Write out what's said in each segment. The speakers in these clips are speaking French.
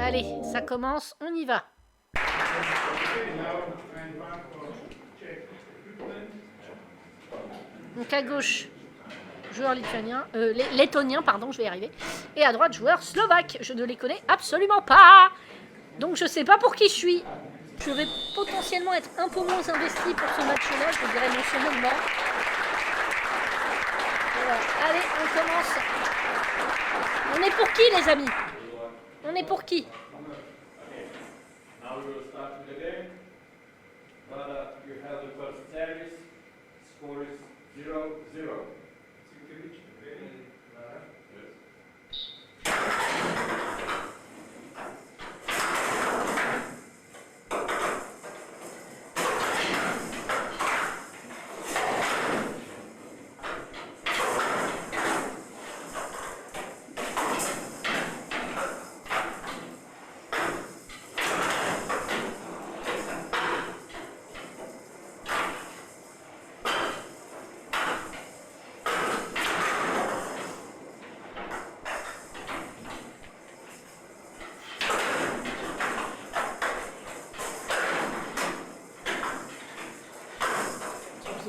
Allez, ça commence, on y va. Donc à gauche, joueur lituanien, lettonien, pardon, je vais y arriver. Et à droite, joueur slovaque. Je ne les connais absolument pas. Donc je sais pas pour qui je suis. Je vais potentiellement être un peu moins investi pour ce match-là, je dirais émotionnellement. Voilà. Allez, on commence. On est pour qui, les amis? On est pour qui?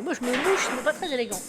Moi je me mouche, mais pas très élégant.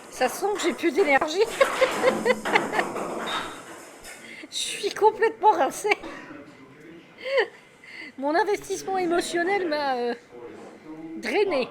Ça sent que j'ai plus d'énergie. Je suis complètement rincée. Mon investissement émotionnel m'a drainé.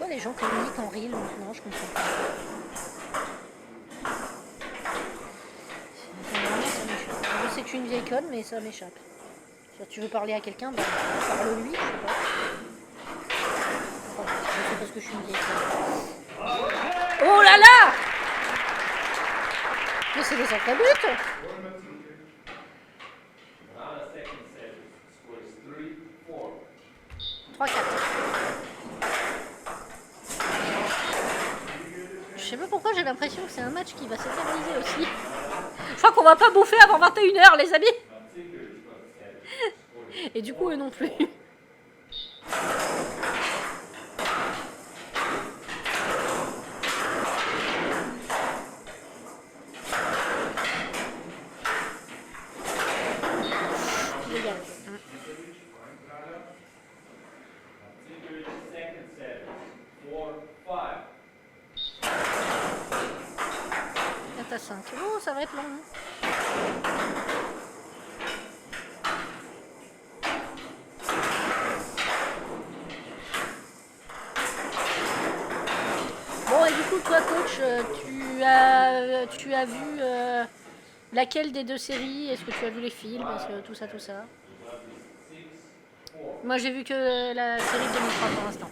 Les gens communiquent en reel maintenant, je comprends pas. Je sais que je suis une vieille conne, mais ça m'échappe. Si tu veux parler à quelqu'un, bah, parle-lui, je sais pas. Enfin, c'est parce que je suis une vieille conne. Oh là là! Mais c'est des sacrés buts! 3-4. Je sais pas pourquoi j'ai l'impression que c'est un match qui va s'éterniser aussi. Je crois qu'on va pas bouffer avant 21h, les amis. Et du coup, eux non plus. À 5. Oh, ça va être long. Bon, et du coup, toi, coach, tu as vu laquelle des deux séries? Est-ce que tu as vu les films? Est-ce que tout ça? Moi, j'ai vu que la série de 2003 pour l'instant.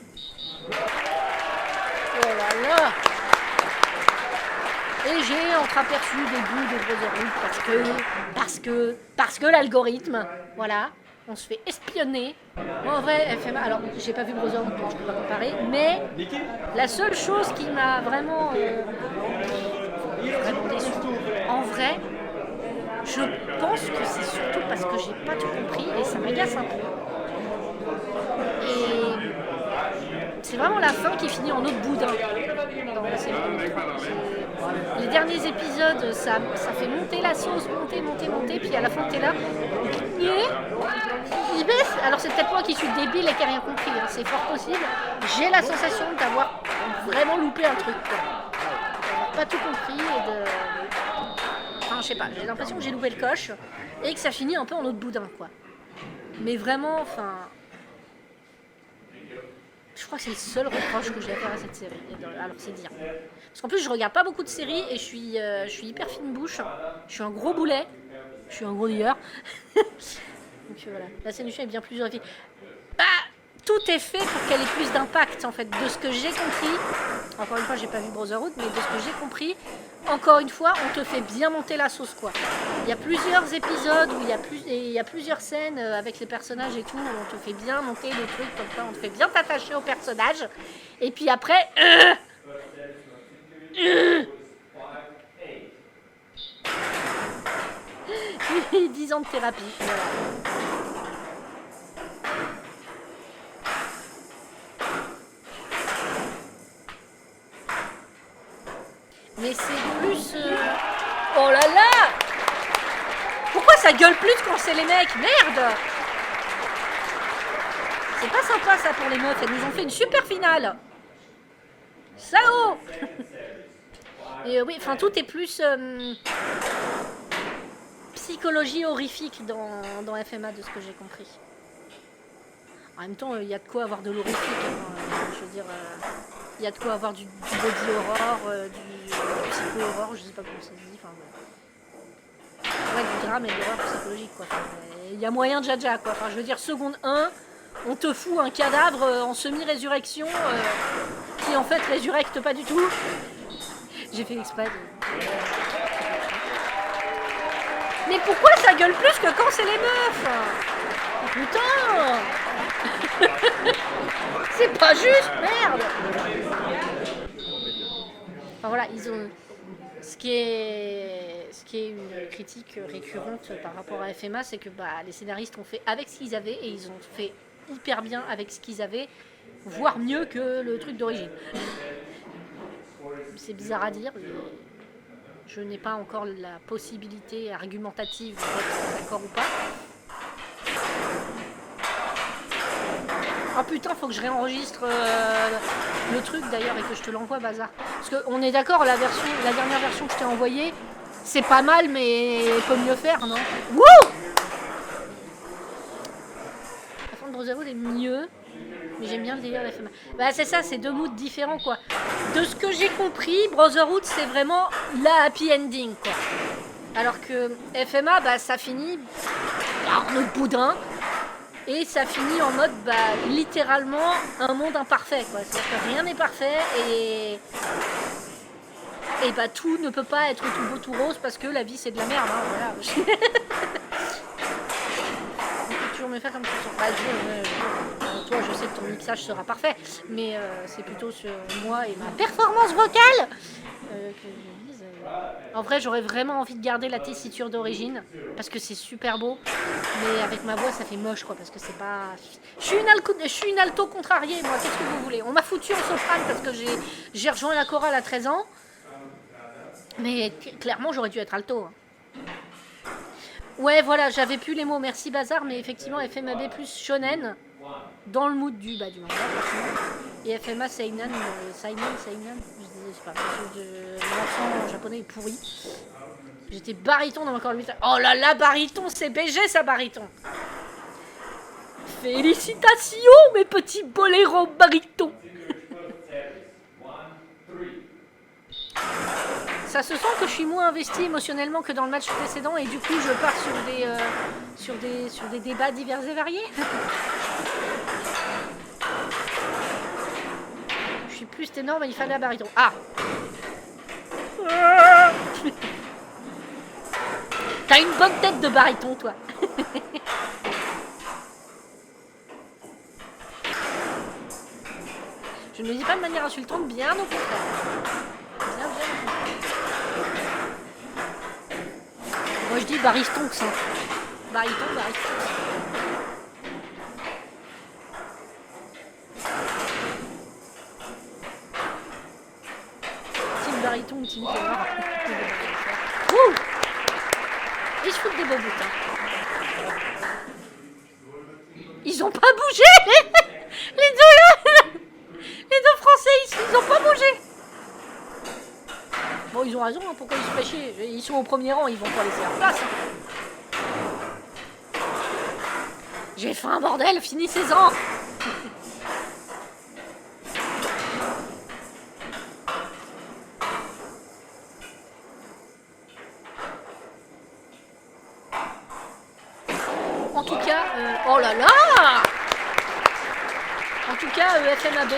Oh là là! Et j'ai entreaperçu des bouts de Brotherhood parce que l'algorithme, voilà, on se fait espionner. Moi en vrai, elle fait mal. Alors, j'ai pas vu Brotherhood, donc je peux pas comparer, mais la seule chose qui m'a vraiment déçue, en vrai, Je pense que c'est surtout parce que j'ai pas tout compris et ça m'agace un peu. Et c'est vraiment la fin qui finit en autre boudin dans la série. Les derniers épisodes, ça fait monter la sauce, monter, puis à la fin t'es là. Il baisse. Alors c'est peut-être moi qui suis débile et qui n'ai rien compris, hein. C'est fort possible. J'ai la sensation d'avoir vraiment loupé un truc, quoi. D'avoir pas tout compris et de... Enfin, je sais pas, j'ai l'impression que j'ai loupé le coche et que ça finit un peu en autre boudin, quoi. Mais vraiment, enfin... Je crois que c'est le seul reproche que j'ai à faire à cette série. Alors c'est dire. Parce qu'en plus je regarde pas beaucoup de séries et je suis hyper fine bouche. Je suis un gros boulet. Je suis un gros lieur. Donc voilà. La scène du chien est bien plus horrifique. Bah, tout est fait pour qu'elle ait plus d'impact en fait. De ce que j'ai compris. Encore une fois j'ai pas vu Brotherhood, mais de ce que j'ai compris, encore une fois on te fait bien monter la sauce, quoi. Il y a plusieurs épisodes où il y a plusieurs scènes avec les personnages et tout, où on te fait bien monter le truc comme ça, on te fait bien t'attacher au personnage. Et puis après... 10 ans de thérapie. Voilà. Mais c'est plus... Oh là là! Pourquoi ça gueule plus quand c'est les mecs? Merde! C'est pas sympa ça pour les meufs, elles nous ont fait une super finale! Salaud! Et oui, enfin tout est plus... psychologie horrifique dans FMA de ce que j'ai compris. En même temps, il y a de quoi avoir de l'horrifique. Hein, je veux dire, il y a de quoi avoir du body horror, du psycho-horror, je sais pas comment ça se dit. Enfin, ouais, du drame et de l'horreur psychologique, quoi. Il y a moyen de jaja, quoi. Enfin, je veux dire, seconde 1, on te fout un cadavre en semi-résurrection qui en fait résurrecte pas du tout. J'ai fait exprès de... Mais pourquoi ça gueule plus que quand c'est les meufs? Putain! C'est pas juste, merde! Enfin voilà, ils ont... Ce qui est une critique récurrente par rapport à FMA, c'est que les scénaristes ont fait avec ce qu'ils avaient et ils ont fait hyper bien avec ce qu'ils avaient, voire mieux que le truc d'origine. C'est bizarre à dire, mais je n'ai pas encore la possibilité argumentative d'être d'accord ou pas. Oh putain, faut que je réenregistre le truc d'ailleurs et que je te l'envoie, Bazar. Parce qu'on est d'accord, la dernière version que je t'ai envoyée, c'est pas mal, mais il peut mieux faire, non? Wouh! La fin de Brotherhood est mieux, mais j'aime bien le délire FMA. Bah c'est ça, c'est deux moods différents, quoi. De ce que j'ai compris, Brotherhood, c'est vraiment la happy ending, quoi. Alors que FMA, ça finit par notre boudin. Et ça finit en mode, littéralement, un monde imparfait, quoi. C'est-à-dire que rien n'est parfait et tout ne peut pas être tout beau, tout rose parce que la vie, c'est de la merde, hein, voilà. On peut toujours me faire comme ça sur toi, je sais que ton mixage sera parfait, mais c'est plutôt sur moi et ma performance vocale que je vise. En vrai, j'aurais vraiment envie de garder la tessiture d'origine parce que c'est super beau, mais avec ma voix, ça fait moche, quoi, parce que c'est pas... Je suis une alto contrariée, moi, qu'est-ce que vous voulez? On m'a foutu en soprane parce que j'ai rejoint la chorale à 13 ans, mais clairement, j'aurais dû être alto. Hein. Ouais, voilà, j'avais plus les mots, merci Bazar, mais effectivement, FMAB plus shonen, dans le mood du manga, et FMA Seinen, je sais pas, l'accent japonais est pourri. J'étais baryton dans ma corps. Oh là là, baryton, c'est BG ça, baryton. Félicitations, mes petits boléros barytons. Ça se sent que je suis moins investie émotionnellement que dans le match précédent et du coup je pars sur des débats divers et variés. Je suis plus ténor mais il fallait un baryton. Ah. T'as une bonne tête de baryton, toi. Je ne le dis pas de manière insultante, bien au contraire. Bien au contraire. Moi je dis Baristonks. Hein. Baristonks. Team Bariton, Team Taylor. Wouh! Ils se foutent des beaux bouts. Hein. Ils ont pas bougé les deux là. Les deux Français, ils ont pas bougé. Bon, ils ont raison, hein, pourquoi ils se font chier? Ils sont au premier rang, ils vont pas laisser leur place. Hein. J'ai faim, bordel, finissez-en. En tout cas, oh là là. En tout cas, FMAB,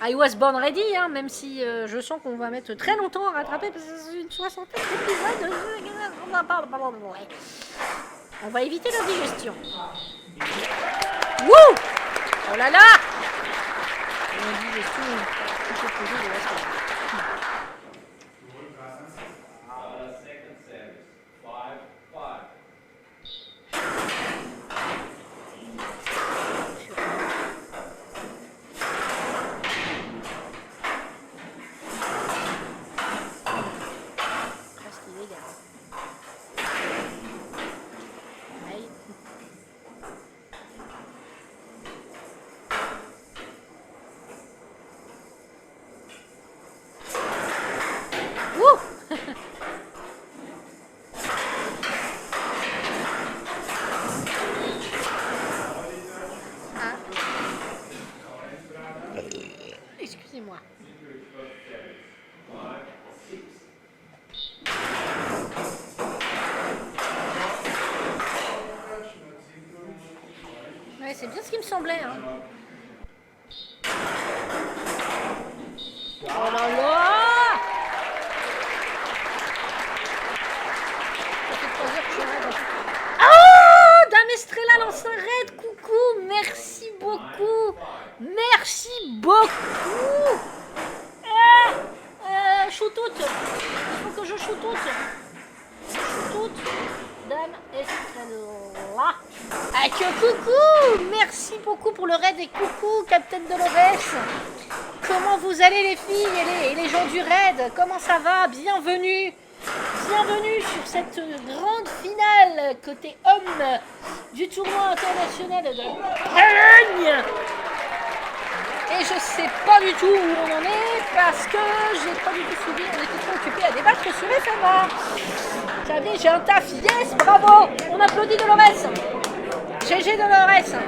I was born ready, hein, même si je sens qu'on va mettre très longtemps à rattraper parce que c'est une soixantaine d'épisodes. On va éviter la digestion. Wouh! Oh là là! La digestion, tout est posé de la semaine. Excusez-moi. Ouais, c'est bien ce qui me semblait. Hein. Oh là là! Ça fait 3 heures que je suis raide. Oh! Dame Estrella lance un raid. Coucou. Merci beaucoup. Merci beaucoup. Shootout. Il faut que je shootout. Shootout. Dame Estrella. Ah que coucou. Merci beaucoup pour le raid et coucou Captain Dolores. Comment vous allez les filles et les gens du raid? Comment ça va? Bienvenue. Bienvenue sur cette grande finale côté homme du tournoi international de Pologne. Et je sais pas du tout où on en est parce que j'ai pas du tout suivi, on était trop occupés à débattre sur FMA. Tiens bien, j'ai un taf, yes, bravo. On applaudit Dolores. GG Dolores.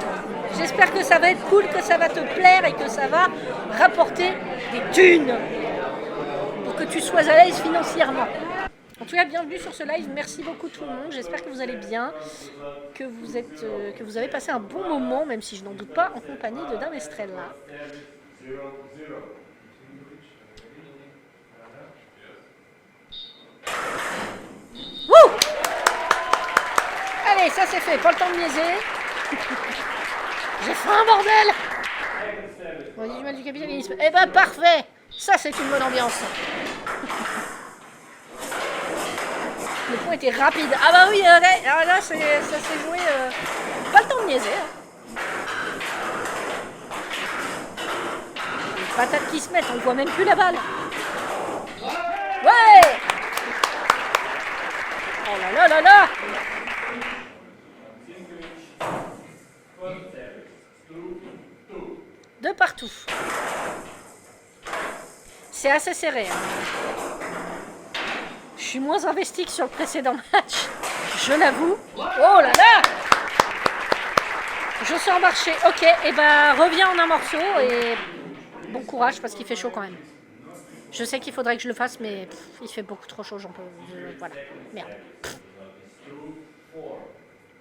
J'espère que ça va être cool, que ça va te plaire et que ça va rapporter des thunes pour que tu sois à l'aise financièrement. En tout cas, bienvenue sur ce live. Merci beaucoup tout le monde. J'espère que vous allez bien, que vous avez passé un bon moment, même si je n'en doute pas, en compagnie de Dame Estrella. Wouh! Allez, ça c'est fait. Pas le temps de niaiser. J'ai faim, bordel! On dit du mal du capitalisme. Eh ben parfait. Ça c'est une bonne ambiance. Le point était rapide. Ah bah oui, là ça s'est joué. Pas le temps de niaiser. Hein. Les patates qui se mettent, on voit même plus la balle. Ouais! Oh là là là là! De partout. C'est assez serré. Hein. Je suis moins investi que sur le précédent match, je l'avoue. Oh là là! Je suis embarqué. Ok, et ben reviens en un morceau et bon courage parce qu'il fait chaud quand même. Je sais qu'il faudrait que je le fasse, mais il fait beaucoup trop chaud, j'en peux. Voilà, merde.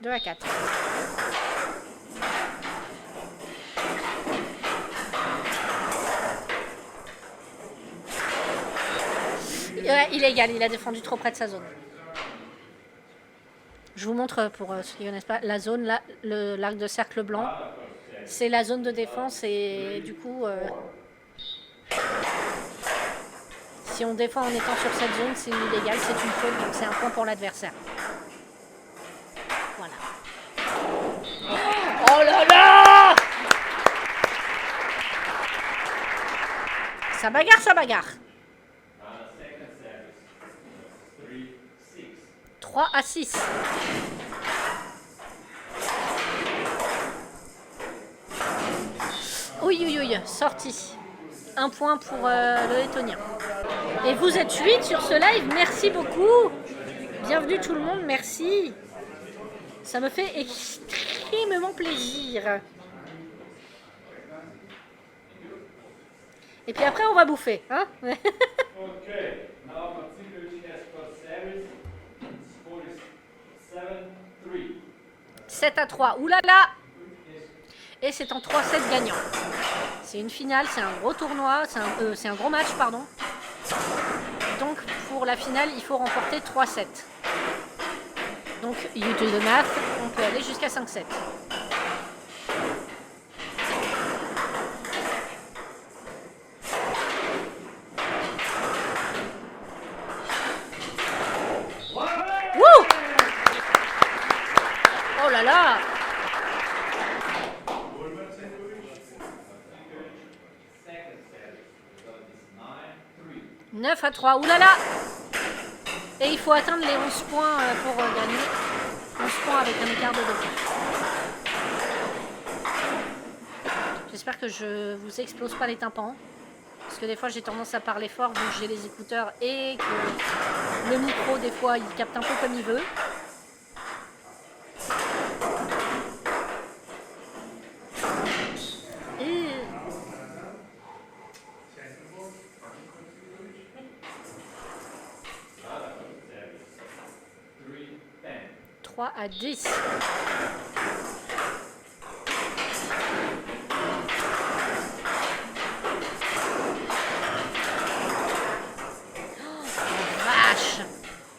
2 à 4. Ouais, illégal, il a défendu trop près de sa zone. Je vous montre pour ceux qui ne connaissent pas la zone, là, l'arc de cercle blanc. C'est la zone de défense et du coup, Si on défend en étant sur cette zone, c'est illégal, c'est une faute, donc c'est un point pour l'adversaire. Voilà. Oh là là! Ça bagarre, ça bagarre. 3 à 6. Oui, oui, oui, sorti. Un point pour le lettonien. Et vous êtes 8 sur ce live, merci beaucoup. Bienvenue tout le monde, merci. Ça me fait extrêmement plaisir. Et puis après, on va bouffer, hein? 7 à 3. Ouh là là! Et c'est en 3-7 gagnant. C'est une finale, c'est un gros tournoi, c'est un gros match, pardon. Donc pour la finale, il faut remporter 3-7. Donc you do the math, on peut aller jusqu'à 5-7. Wouh! Oh là là! 9 à 3, oulala! Et il faut atteindre les 11 points pour gagner. 11 points avec un écart de 2 points. J'espère que je vous explose pas les tympans. Parce que des fois j'ai tendance à parler fort vu que j'ai les écouteurs et que le micro des fois il capte un peu comme il veut. Et... 3 à 10.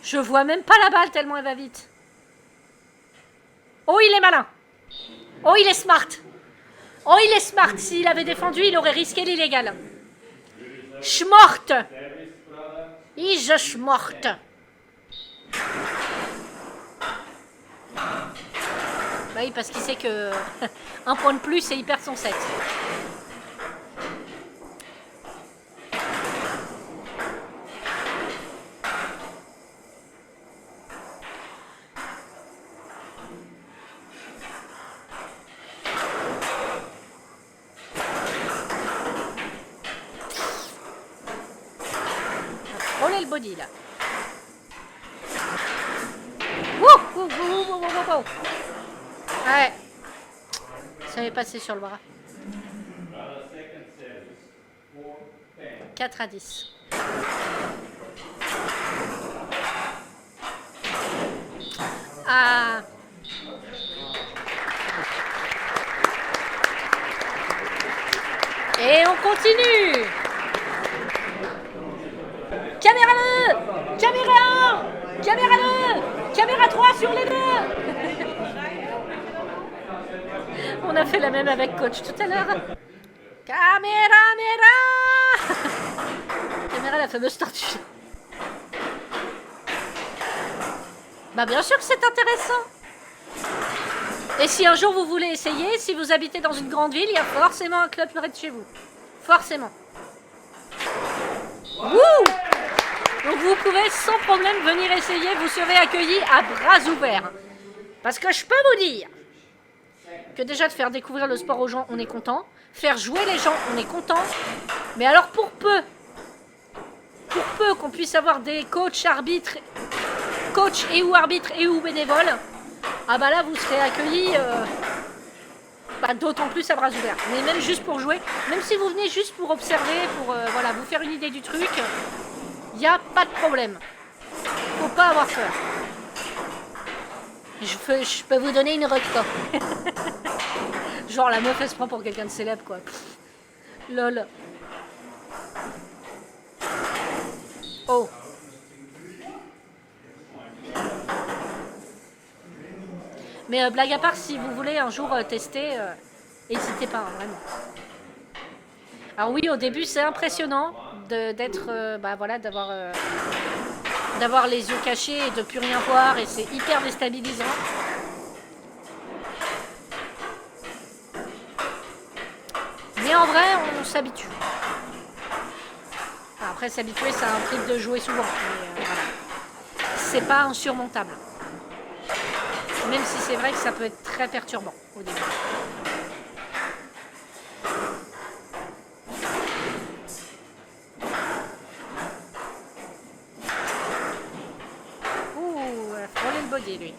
Je vois même pas la balle tellement elle va vite. Oh, il est malin. Oh, il est smart. Oh, il est smart. S'il avait défendu, il aurait risqué l'illégal. Schmort. Is schmort. Bah oui, parce qu'il sait que un point de plus et il perd son set. Roller le body là. Wouh, wouh, wouh, wouh, wouh, wouh. Ouais. Ça m'est passé sur le bras. 4 à 10. Ah. Et on continue. Caméra 2, caméra 1, caméra 2, caméra 3 sur les deux. On a fait la même avec coach tout à l'heure. Caméra, caméra, la fameuse tortue. Bah bien sûr que c'est intéressant. Et si un jour vous voulez essayer, si vous habitez dans une grande ville, il y a forcément un club près de chez vous. Forcément. Wouh! Donc vous pouvez sans problème venir essayer, vous serez accueillis à bras ouverts. Parce que je peux vous dire que déjà de faire découvrir le sport aux gens, on est content. Faire jouer les gens, on est content. Mais alors pour peu qu'on puisse avoir des coachs, arbitres, coachs et ou arbitres et ou bénévoles, ah bah là vous serez accueillis d'autant plus à bras ouverts. Mais même juste pour jouer, même si vous venez juste pour observer, pour voilà, vous faire une idée du truc, il n'y a pas de problème. Faut pas avoir peur. Je peux vous donner une reco. Genre la meuf elle se prend pour quelqu'un de célèbre quoi. Pff, lol. Oh. Mais blague à part, si vous voulez un jour tester, n'hésitez pas, hein, vraiment. Alors oui, au début c'est impressionnant d'être, bah voilà, d'avoir les yeux cachés et de plus rien voir, et c'est hyper déstabilisant. Mais en vrai, on s'habitue. Après, s'habituer, ça implique de jouer souvent. Mais voilà. C'est pas insurmontable. Même si c'est vrai que ça peut être très perturbant au début. Ouh, elle a frôlé le body, lui.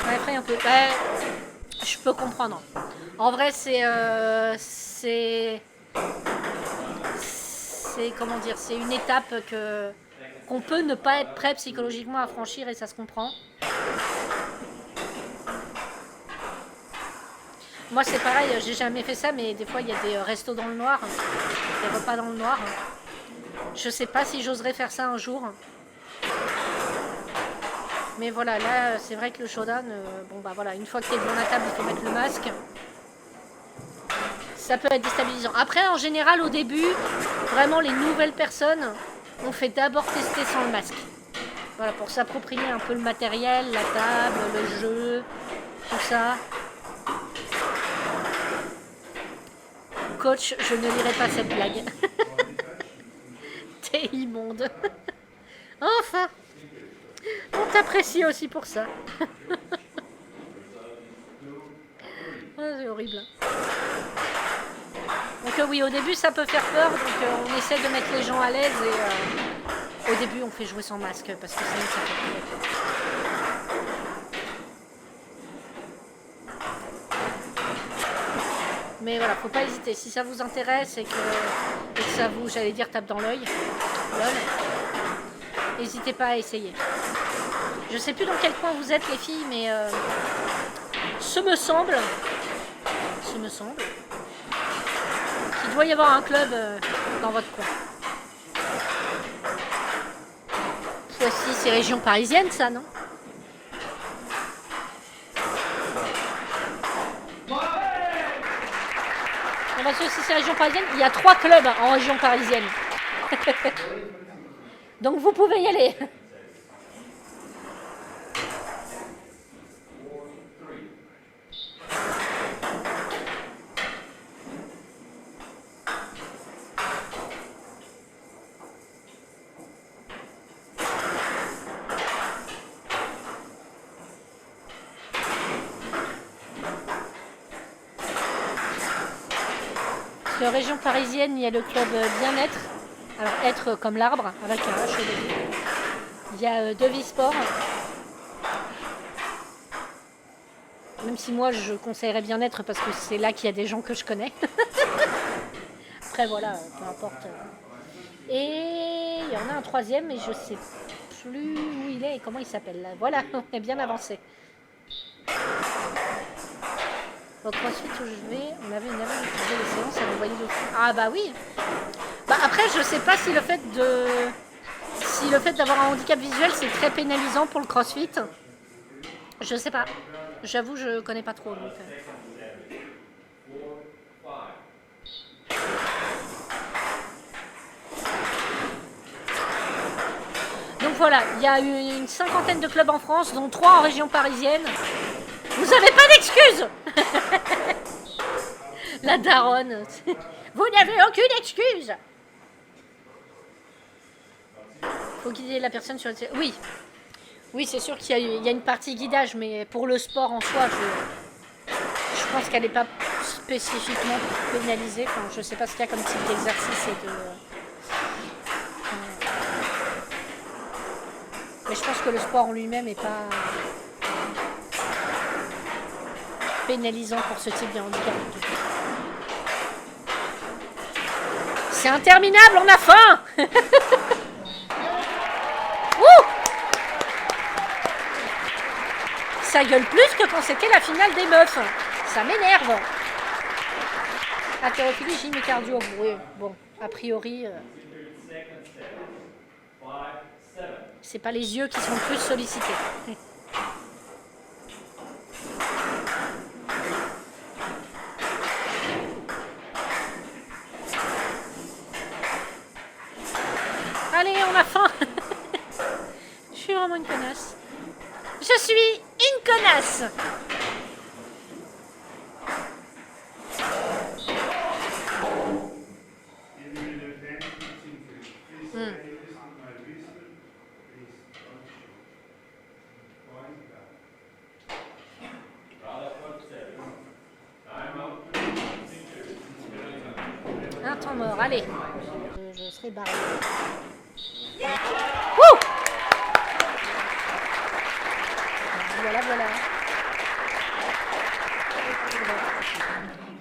Ouais, effraie un peu. Ouais, je peux comprendre. En vrai, c'est comment dire, c'est une étape qu'on peut ne pas être prêt psychologiquement à franchir, et ça se comprend. Moi, c'est pareil, j'ai jamais fait ça, mais des fois, il y a des restos dans le noir, des repas dans le noir. Je sais pas si j'oserais faire ça un jour. Mais voilà, là, c'est vrai que le showdown, bon bah voilà, une fois que tu es devant la table, il faut mettre le masque. Ça peut être déstabilisant. Après, en général, au début, vraiment, les nouvelles personnes, on fait d'abord tester sans le masque. Voilà, pour s'approprier un peu le matériel, la table, le jeu, tout ça. Coach, je ne lirai pas cette blague. T'es immonde. Enfin, on t'apprécie aussi pour ça. Oh, c'est horrible. Donc oui, au début ça peut faire peur, donc on essaie de mettre les gens à l'aise, et au début on fait jouer sans masque parce que sinon ça fait peur. Mais voilà, faut pas hésiter, si ça vous intéresse et que ça vous, j'allais dire, tape dans l'œil, n'hésitez pas à essayer. Je sais plus dans quel coin vous êtes les filles, mais ce me semble qu'il doit y avoir un club dans votre coin. Voici, c'est région parisienne, ça, non? Parce que si c'est région parisienne, il y a 3 clubs en région parisienne. Donc vous pouvez y aller. En région parisienne, il y a le club Bien-être. Alors, être comme l'arbre, avec un H au début. Il y a Devisport. Même si moi, je conseillerais Bien-être parce que c'est là qu'il y a des gens que je connais. Après, voilà, peu importe. Et il y en a un troisième, mais je sais plus où il est et comment il s'appelle. Voilà, on est bien avancé. Au CrossFit où je vais, on avait une avis de faisait les séances, elle envoyait dessus. Ah bah oui. Bah après, je sais pas si le fait d'avoir un handicap visuel, c'est très pénalisant pour le CrossFit. Je sais pas. J'avoue, je connais pas trop. Donc voilà, il y a une 50aine de clubs en France, dont 3 en région parisienne. Vous n'avez pas d'excuses. La daronne. Vous n'avez aucune excuse. Faut guider la personne sur le... Oui. Oui, c'est sûr qu'il y a une partie guidage, mais pour le sport en soi, je pense qu'elle n'est pas spécifiquement pénalisée. Enfin, je ne sais pas ce qu'il y a comme type d'exercice et de... Mais je pense que le sport en lui-même n'est pas pénalisant pour ce type de handicap. C'est interminable, on a faim. Ça gueule plus que quand c'était la finale des meufs. Ça m'énerve. Haltérophilie, gym et cardio. Oui, bon, a priori... c'est pas les yeux qui sont le plus sollicités. Je suis une connasse. Un temps mort, allez. Je serai barré. Wouh! Voilà, voilà.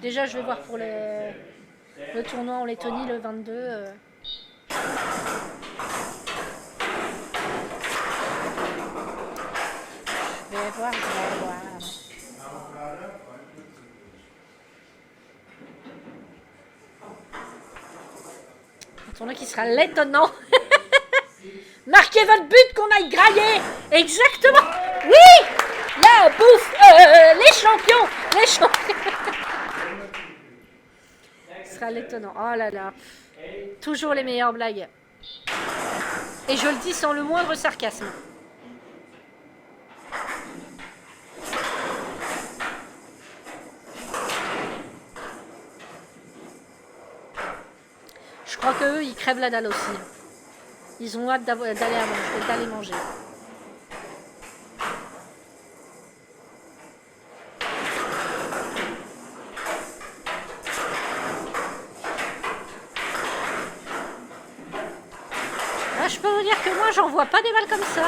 Déjà, je vais voir pour le tournoi en Lettonie le 22. Je vais voir, je vais voir. Un tournoi qui sera l'étonnant. Marquez votre but qu'on aille grailler. Exactement. Oui. La bouffe. Les champions. Les champions. Ce sera l'étonnant. Oh là là. Toujours les meilleures blagues. Et je le dis sans le moindre sarcasme. Je crois qu'eux, ils crèvent la dalle aussi. Ils ont hâte d'aller manger. Ah, je peux vous dire que moi, j'en vois pas des balles comme ça.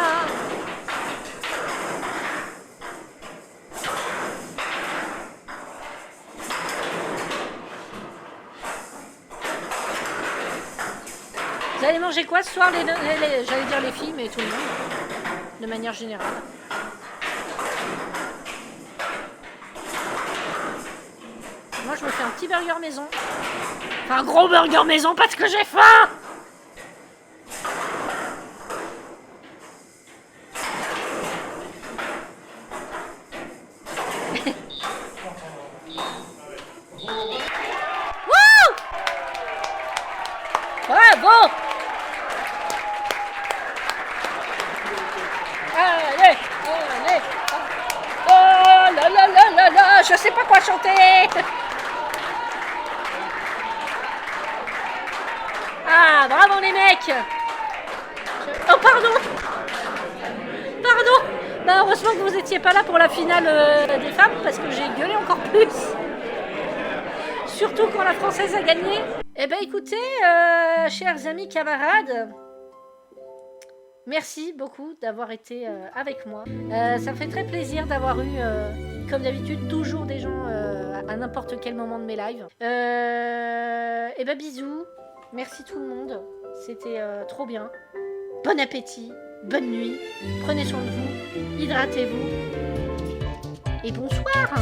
Vous allez manger quoi ce soir, j'allais dire les filles, mais tout le monde, de manière générale. Moi, je me fais un petit burger maison. Enfin, un gros burger maison parce que j'ai faim. Wouh! Bravo! Allez, allez. Oh là là là là là, je sais pas quoi chanter. Ah, bravo les mecs. Oh, pardon. Pardon. Bah, heureusement que vous étiez pas là pour la finale des femmes, parce que j'ai gueulé encore plus. Surtout quand la Française a gagné. Eh ben écoutez, chers amis camarades, merci beaucoup d'avoir été avec moi. Ça me fait très plaisir d'avoir eu, comme d'habitude, toujours des gens à n'importe quel moment de mes lives. Eh ben bisous, merci tout le monde, c'était trop bien. Bon appétit, bonne nuit, prenez soin de vous, hydratez-vous et bonsoir.